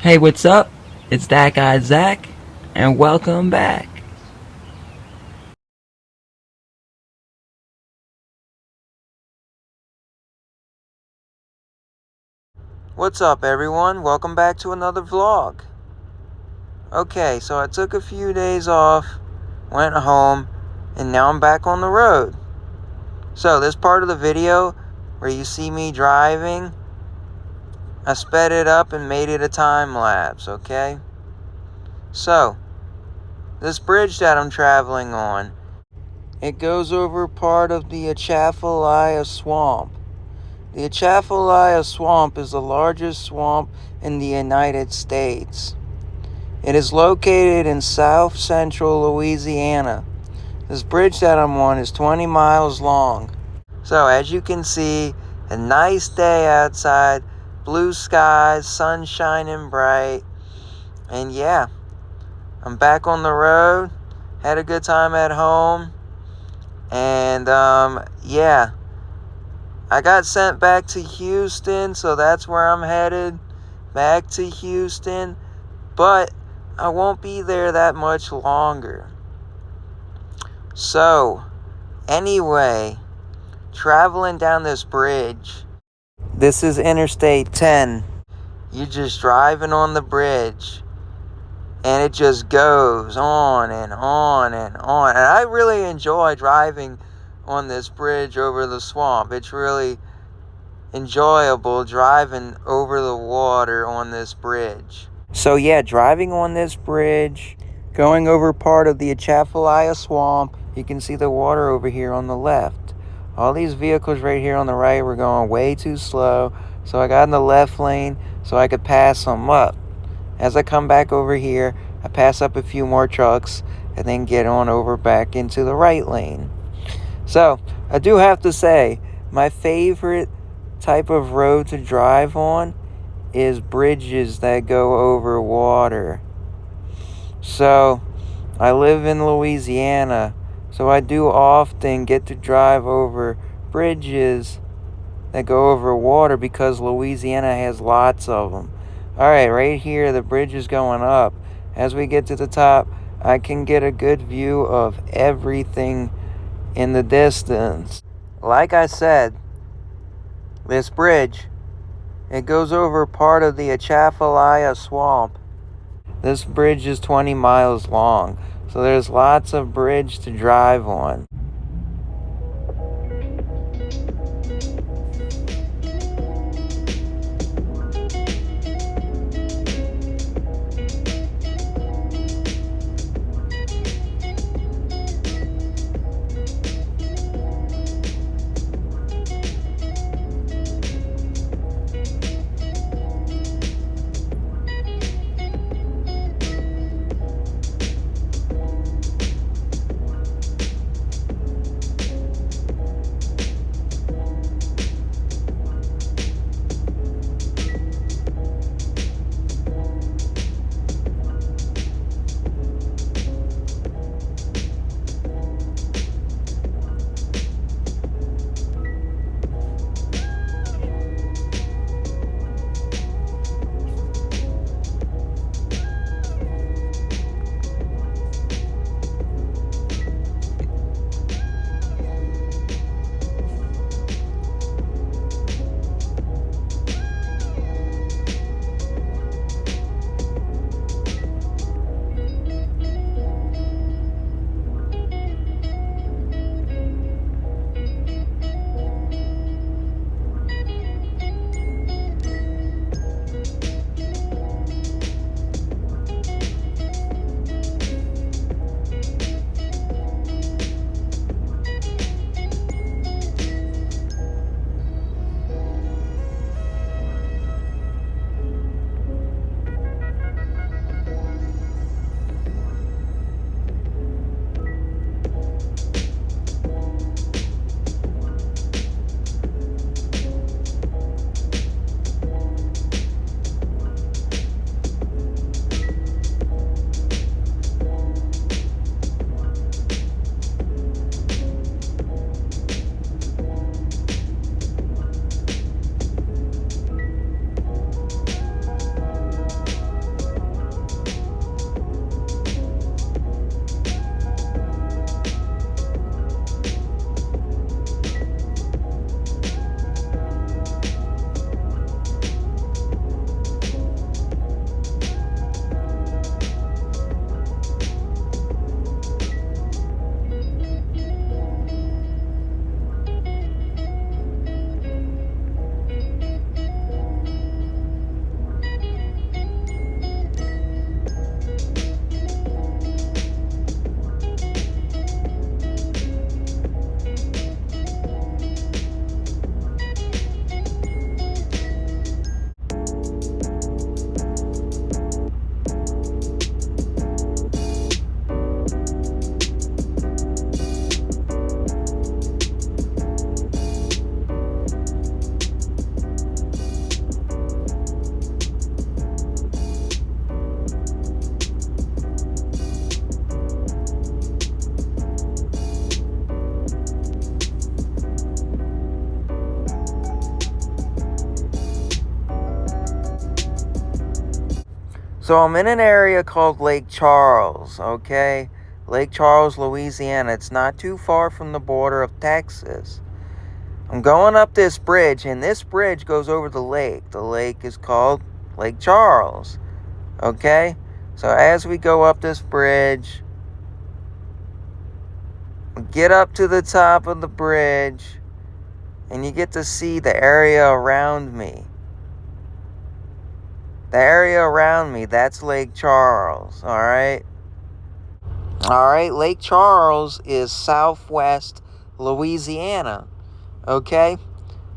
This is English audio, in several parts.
Hey, what's up? It's that guy Zach, and welcome back. What's up, everyone? Welcome back to another vlog. Okay, so I took a few days off, went home, and now I'm back on the road. So this part of the video where you see me driving, I sped it up and made it a time lapse, okay? So, this bridge that I'm traveling on, it goes over part of the Atchafalaya Swamp. The Atchafalaya Swamp is the largest swamp in the United States. It is located in south central Louisiana. This bridge that I'm on is 20 miles long. So as you can see, a nice day outside, blue skies, sun shining bright, and yeah, I'm back on the road, had a good time at home, and yeah, I got sent back to Houston, so that's where I'm headed, back to Houston, but I won't be there that much longer. So, anyway, traveling down this bridge. This is Interstate 10. You're just driving on the bridge, and it just goes on and on and on. And I really enjoy driving on this bridge over the swamp. It's really enjoyable driving over the water on this bridge. So yeah, driving on this bridge, going over part of the Atchafalaya Swamp. You can see the water over here on the left. All these vehicles right here on the right were going way too slow, so I got in the left lane so I could pass them up. As I come back over here, I pass up a few more trucks and then get on over back into the right lane. So, I do have to say, my favorite type of road to drive on is bridges that go over water. So, I live in Louisiana, so I do often get to drive over bridges that go over water because Louisiana has lots of them. Alright, right here, the bridge is going up. As we get to the top, I can get a good view of everything in the distance. Like I said, this bridge, it goes over part of the Atchafalaya Swamp. This bridge is 20 miles long, so there's lots of bridge to drive on. So I'm in an area called Lake Charles, okay? Lake Charles, Louisiana. It's not too far from the border of Texas. I'm going up this bridge, and this bridge goes over the lake. The lake is called Lake Charles, okay? So as we go up this bridge, we get up to the top of the bridge, and you get to see the area around me. The area around me, that's Lake Charles, alright? Alright, Lake Charles is southwest Louisiana, okay?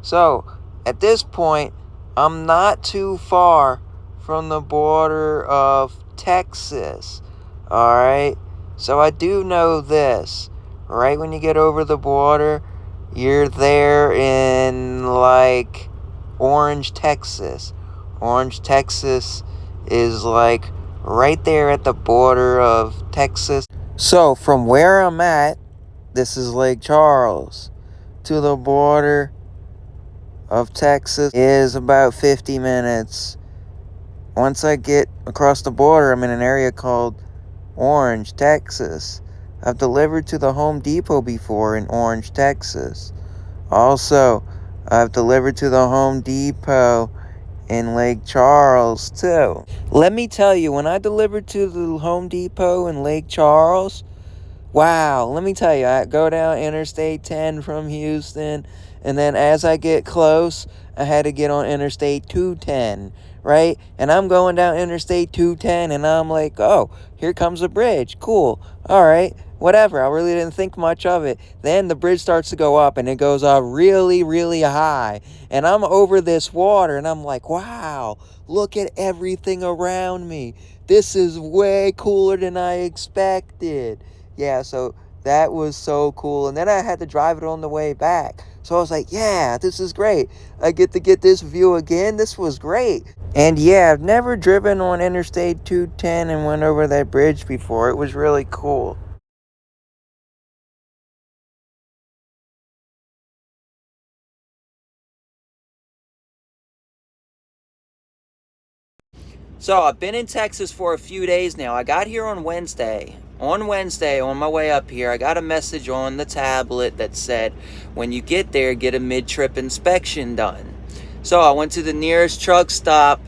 So, at this point, I'm not too far from the border of Texas, alright? So I do know this. Right when you get over the border, you're there in, like, Orange, Texas. Orange, Texas is, like, right there at the border of Texas. So, from where I'm at, this is Lake Charles, to the border of Texas is about 50 minutes. Once I get across the border, I'm in an area called Orange, Texas. I've delivered to the Home Depot before in Orange, Texas. Also, I've delivered to the Home Depot in Lake Charles, too. Let me tell you, when I delivered to the Home Depot in Lake Charles, wow, let me tell you, I go down Interstate 10 from Houston, and then as I get close, I had to get on Interstate 210, right? And I'm going down Interstate 210, and I'm like, oh, here comes a bridge. Cool. All right, whatever. I really didn't think much of it. Then the bridge starts to go up, and it goes up really, really high. And I'm over this water, and I'm like, wow, look at everything around me. This is way cooler than I expected. Yeah, so that was so cool. And then I had to drive it on the way back. So I was like, yeah, this is great. I get to get this view again. This was great. And yeah, I've never driven on Interstate 210 and went over that bridge before. It was really cool. So I've been in Texas for a few days now. I got here on Wednesday. On Wednesday, on my way up here, I got a message on the tablet that said, when you get there, get a mid-trip inspection done. So I went to the nearest truck stop.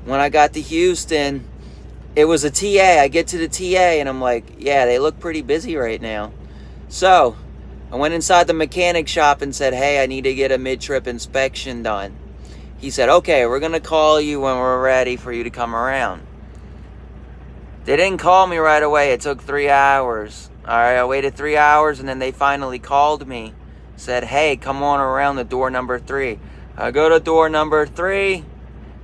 When I got to Houston, it was a TA. I get to the TA, and I'm like, yeah, they look pretty busy right now. So I went inside the mechanic shop and said, hey, I need to get a mid-trip inspection done. He said, okay, we're going to call you when we're ready for you to come around. They didn't call me right away. It took 3 hours. All right, I waited 3 hours, and then they finally called me. Said, hey, come on around to door number 3. I go to door number 3.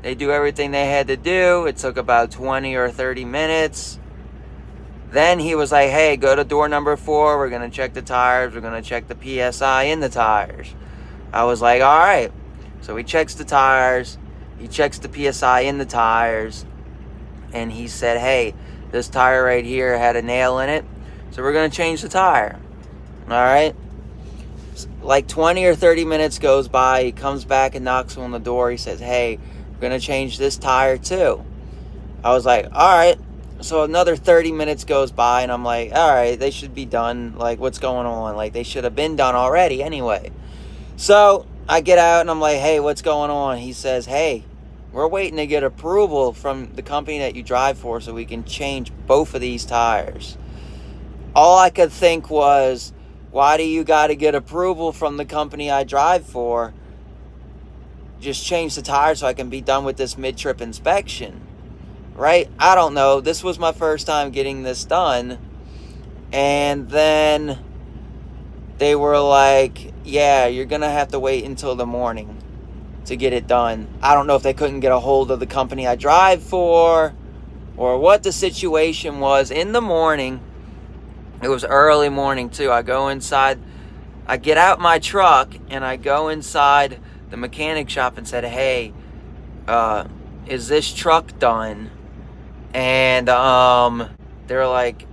They do everything they had to do. It took about 20 or 30 minutes. Then he was like, hey, go to door number 4. We're going to check the tires. We're going to check the PSI in the tires. I was like, all right. So he checks the tires. He checks the PSI in the tires. And he said, hey, this tire right here had a nail in it. So we're going to change the tire. All right. Like 20 or 30 minutes goes by. He comes back and knocks on the door. He says, hey, we're going to change this tire too. I was like, all right. So another 30 minutes goes by, and I'm like, all right, they should be done. Like, what's going on? Like, they should have been done already anyway. So I get out, and I'm like, hey, what's going on? He says, hey, we're waiting to get approval from the company that you drive for so we can change both of these tires. All I could think was, why do you got to get approval from the company I drive for? Just change the tire so I can be done with this mid-trip inspection. Right? I don't know. This was my first time getting this done. And then they were like, yeah, you're going to have to wait until the morning to get it done. I don't know if they couldn't get a hold of the company I drive for or what the situation was. In the morning, it was early morning too. I go inside, I get out my truck and I go inside the mechanic shop and said, hey, is this truck done? And they're like,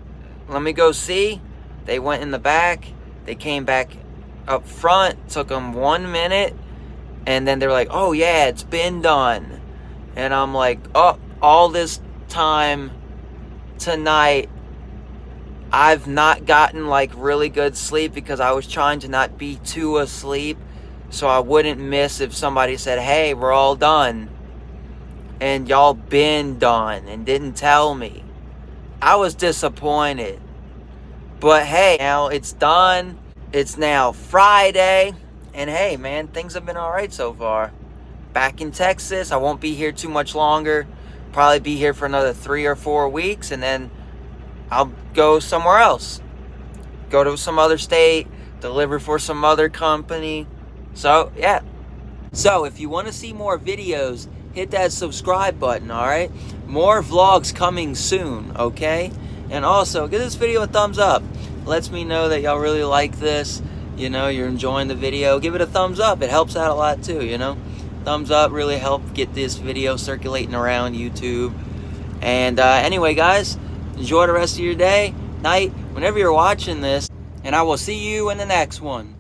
let me go see. They went in the back. They came back up front. Took them 1 minute. And then they're like, oh, yeah, it's been done. And I'm like, oh, all this time tonight, I've not gotten like really good sleep because I was trying to not be too asleep so I wouldn't miss if somebody said, hey, we're all done, and y'all been done and didn't tell me. I was disappointed. But hey, now it's done. It's now Friday. And hey, man, things have been alright so far. Back in Texas. I won't be here too much longer. Probably be here for another 3 or 4 weeks. And then I'll go somewhere else. Go to some other state. Deliver for some other company. So, yeah. So, if you want to see more videos, hit that subscribe button, alright? More vlogs coming soon, okay? And also, give this video a thumbs up. Lets me know that y'all really like this. You know, you're enjoying the video. Give it a thumbs up. It helps out a lot too, you know? Thumbs up really help get this video circulating around YouTube. And anyway, guys, enjoy the rest of your day, night, whenever you're watching this. And I will see you in the next one.